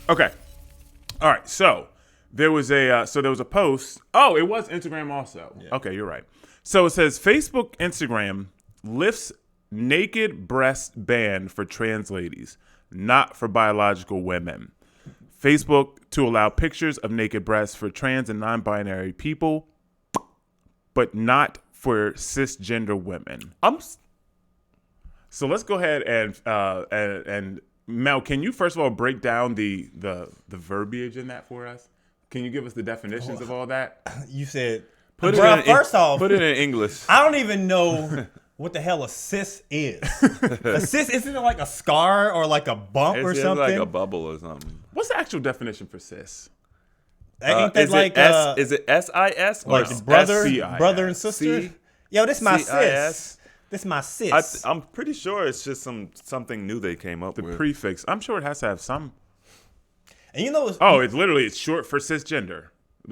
Okay. All right. So there was a post. Oh, it was Instagram also. Yeah. Okay, you're right. So it says Facebook, Instagram lifts naked breast ban for trans ladies, not for biological women. Facebook to allow pictures of naked breasts for trans and non-binary people, but not for cisgender women. So let's go ahead and Mel, can you first of all break down the verbiage in that for us? Can you give us the definitions of all that? You said First off, put it in English. I don't even know what the hell a cis is. A cis isn't it like a scar or like a bump or something? It's like a bubble or something. What's the actual definition for cis? Ain't that like is it SIS or like brother and sister? C- Yo, this my cis. CIS? This my cis. I'm pretty sure it's just something new they came up with. The prefix. I'm sure it has to have some. And you know, it's short for cisgender.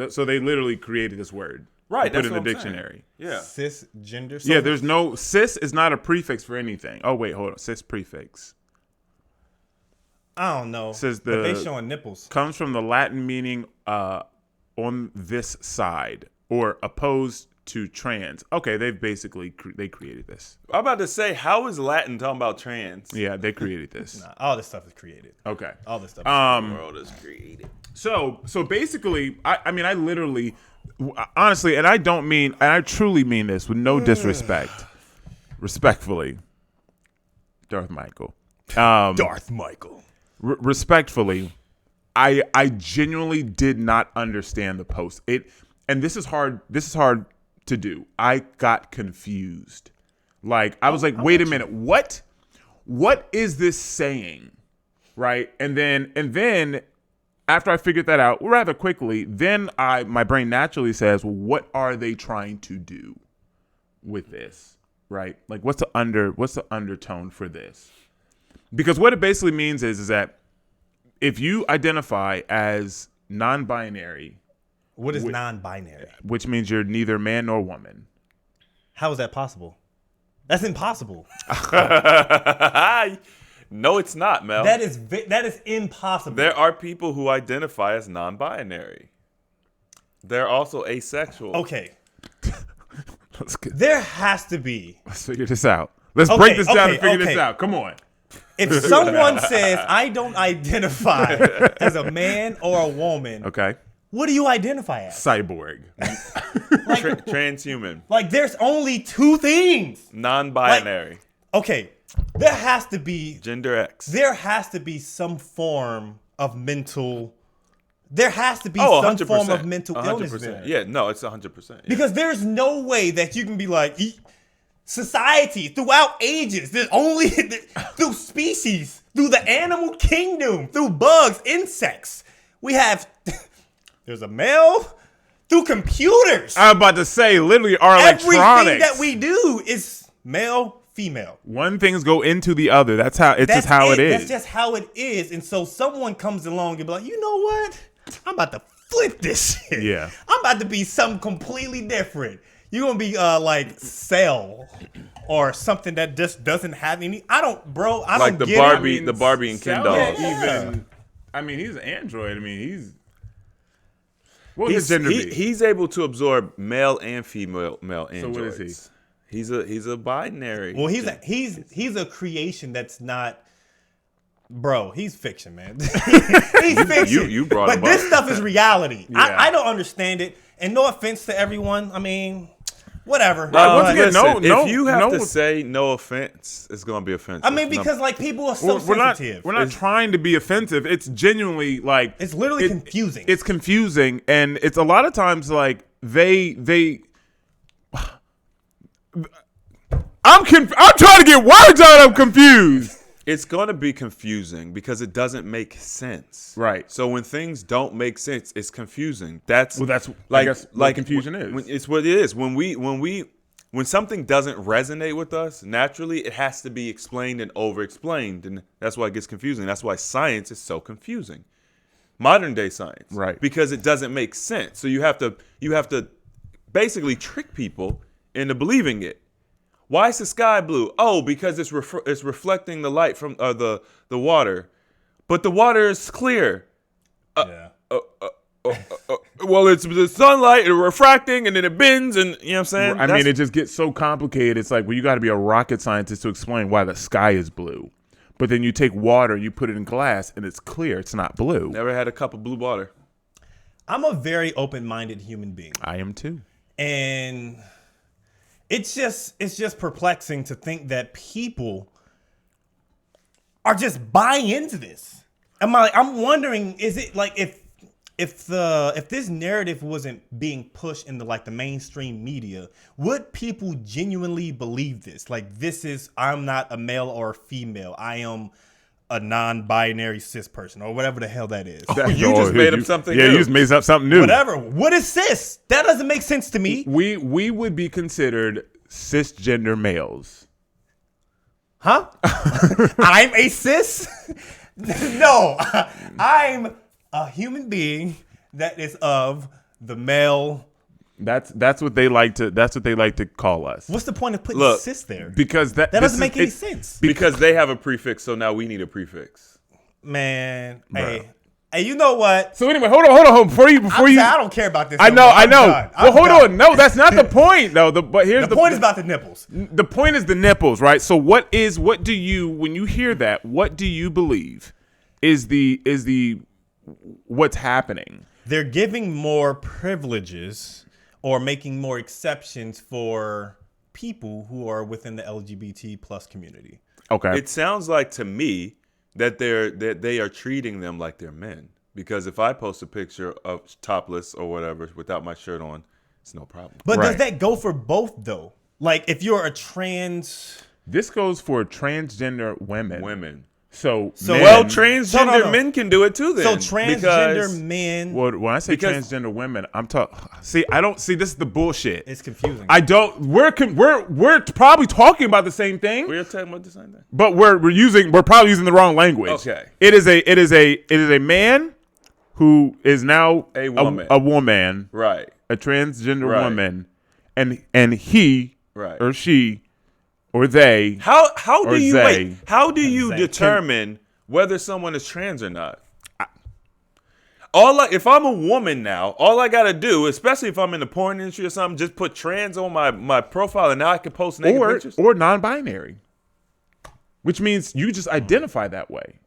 So they literally created this word. Right, put in the dictionary. Yeah. Cisgender. So there's no cis is not a prefix for anything. Oh wait, hold on. Cis prefix. I don't know. Says but they showing nipples. Comes from the Latin meaning on this side or opposed to trans. Okay, they created this. I'm about to say, how is Latin talking about trans? Yeah, they created this. Nah, all this stuff is created. Okay. All this stuff the world is created. So basically, I mean, I literally, honestly, and I truly mean this with no disrespect, respectfully, Darth Michael. Respectfully, I genuinely did not understand the post. And this is hard to do. I got confused. Like, I was like, wait a minute, what is this saying? Right? And then after I figured that out rather quickly, then my brain naturally says, well, what are they trying to do with this? Right? Like, what's the undertone for this? Because what it basically means is that if you identify as non-binary, what is non-binary? Which means you're neither man nor woman. How is that possible? That's impossible. No, it's not, Mel. That is impossible. There are people who identify as non-binary. They're also asexual. Okay. There has to be. Let's figure this out. Let's break this down and figure this out. Come on. If someone says, I don't identify as a man or a woman, okay, what do you identify as? Cyborg. Transhuman. Like, there's only two things. Non-binary. Like, okay, there has to be... Gender X. There has to be some form of mental... There has to be some 100%. form of mental 100%. illness there. Yeah, no, it's 100%. Yeah. Because there's no way that you can be like... Society, throughout ages, there's only... through species, through the animal kingdom, through bugs, insects, we have... There's a male... Through computers. I'm about to say, literally, our electronics. Everything that we do is male, female. One things go into the other. That's just how it is. That's just how it is. And so someone comes along and be like, you know what? I'm about to flip this shit. Yeah. I'm about to be something completely different. You're going to be like Cell or something that just doesn't have any. I don't like get the Barbie and Ken dolls. Even, I mean, he's an android. I mean, he's... What would his gender be? He's able to absorb male and female androids. So what is he? He's a binary. Well, he's a creation that's not. Bro, he's fiction, man. He's fiction. You brought him up. But this stuff is reality. Yeah. I don't understand it. And no offense to everyone. I mean, whatever. Once again, if you have to say no offense, it's going to be offensive. I mean, because like people are so sensitive. We're not trying to be offensive. It's genuinely like it's literally confusing. It's confusing, and it's a lot of times like I'm trying to get words out. I'm confused. It's going to be confusing because it doesn't make sense. Right. So when things don't make sense, it's confusing. That's like, I guess like confusion is. It's what it is. When something doesn't resonate with us, naturally it has to be explained and over-explained, and that's why it gets confusing. That's why science is so confusing. Modern day science. Right. Because it doesn't make sense. So you have to basically trick people into believing it. Why is the sky blue? Oh, because it's reflecting the light from the water. But the water is clear. Yeah. Well, it's the sunlight and refracting, and then it bends, and you know what I'm saying. I mean, it just gets so complicated. It's like, well, you got to be a rocket scientist to explain why the sky is blue. But then you take water, you put it in glass, and it's clear. It's not blue. Never had a cup of blue water. I'm a very open-minded human being. I am too. And it's just perplexing to think that people are just buying into this. I'm wondering, is it like if this narrative wasn't being pushed into like the mainstream media, would people genuinely believe this? Like, I'm not a male or a female. I am a non-binary cis person or whatever the hell that is. You just made up something new. Yeah, you just made up something new. Whatever. What is cis? That doesn't make sense to me. We would be considered cisgender males. Huh? I'm a cis? No. I'm a human being that is of the male. That's what they like to call us. What's the point of putting cis there? Because that doesn't make any sense. Because they have a prefix, so now we need a prefix. Man, Bro. hey, you know what? So anyway, hold on. Before you, I don't care about this. I know. I'm done. Well, I'm hold done. on. No, that's not the point, though. But here's The point is about the nipples. The point is the nipples, right? So what do you, when you hear that, what do you believe is the what's happening? They're giving more privileges or making more exceptions for people who are within the LGBT plus community. Okay. It sounds like to me that they are treating them like they're men. Because if I post a picture of topless or whatever without my shirt on, it's no problem. But Right. does that go for both though? Like if you're a trans, This goes for transgender women. Women. So So- Well, men- transgender No. men can do it too then. so transgender because men, Well, when I say Because- transgender women, I'm talking. See, I don't see. This is the bullshit. it's confusing. I don't. We're probably talking about the same thing, we're talking about the same thing. but we're probably using the wrong language. Okay. It is a man who is now A woman. a woman, Right. a transgender Right. woman, and he Right. or she or they. How Or do you they. wait? How do you They. determine whether someone is trans or not? If I'm a woman now, all I gotta do, especially if I'm in the porn industry or something, just put trans on my profile, and now I can post naked pictures. or non-binary, which means you just identify that way.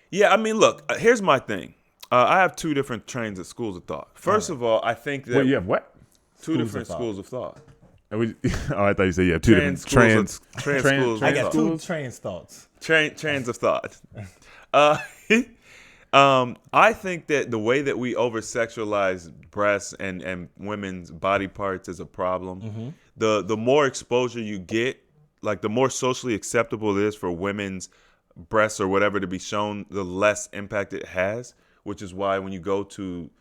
Yeah, I mean, look. Here's my thing. I have two different trains of schools of thought. First of all, I think that Well, you have what? two different thought. schools of thought. Oh, I thought you said you have two different Trans schools of I got thought. two trans thoughts. Trains of thought. I think that the way that we over-sexualize breasts and women's body parts is a problem. Mm-hmm. The more exposure you get, like the more socially acceptable it is for women's breasts or whatever to be shown, the less impact it has, which is why when you go to,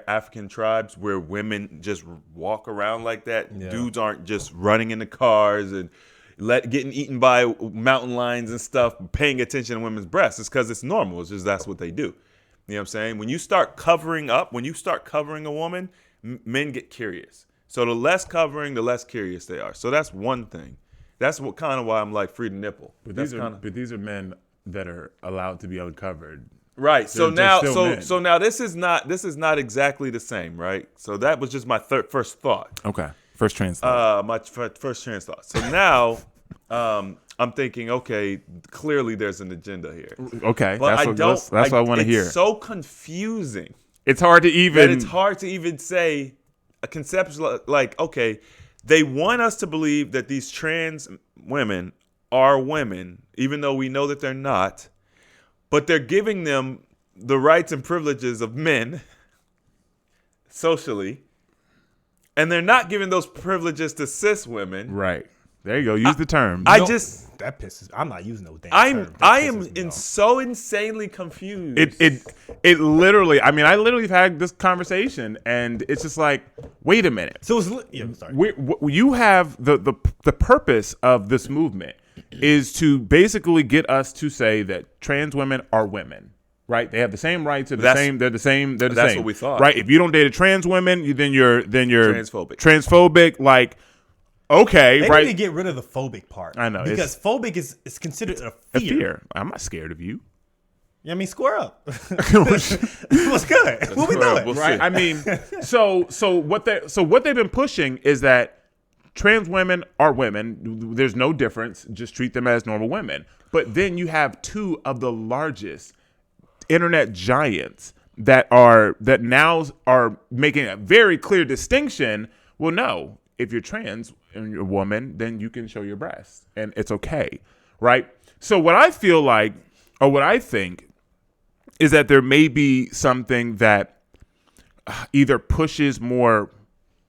African tribes where women just walk around like that, Yeah. dudes aren't just running into cars and getting eaten by mountain lions and stuff, paying attention to women's breasts. It's because it's normal. It's just that's what they do. You know what I'm saying? When you start covering a woman, men get curious. So the less covering, the less curious they are. So that's one thing. That's what kind of why I'm like free to nipple. But That's these are men that are allowed to be uncovered. right. So They're now, still men. so now this is not exactly the same, right? So that was just my first thought. Okay. First trans thought. My first trans thought. So now, I'm thinking, okay, clearly there's an agenda here. Okay. But That's what I want to hear. It's so confusing It's hard to that even. it's hard to even say a conceptual, like, okay, they want us to believe that these trans women are women, even though we know that they're not, but they're giving them the rights and privileges of men socially, and they're not giving those privileges to cis women. Right. There you go. Use the term. That pisses. I'm not using no damn term. That I pisses am me off. so insanely confused. It literally. I mean, I literally have had this conversation, and it's just like, wait a minute. So I'm sorry. You have the purpose of this movement is to basically get us to say that trans women are women, right? They have the same rights. They're the same. They're the same. That's what we thought. right? If you don't date a trans woman, then you're Transphobic. Transphobic, like. Okay, They right. need to get rid of the phobic part. I know, because phobic is considered a A fear. fear. I'm not scared of you. I mean, square up. What's good? What we doing? We'll Right. see. I mean, so what they've been pushing is that trans women are women. There's no difference. Just treat them as normal women. But then you have two of the largest internet giants that now are making a very clear distinction. Well, no, if you're trans and you're a woman, then you can show your breasts and it's okay, right? So what I feel like, or what I think, is that there may be something that either pushes more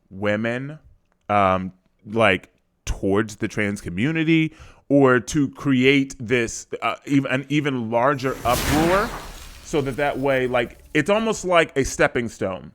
women like towards the trans community, or to create this an even larger uproar, so that way, like, it's almost like a stepping stone.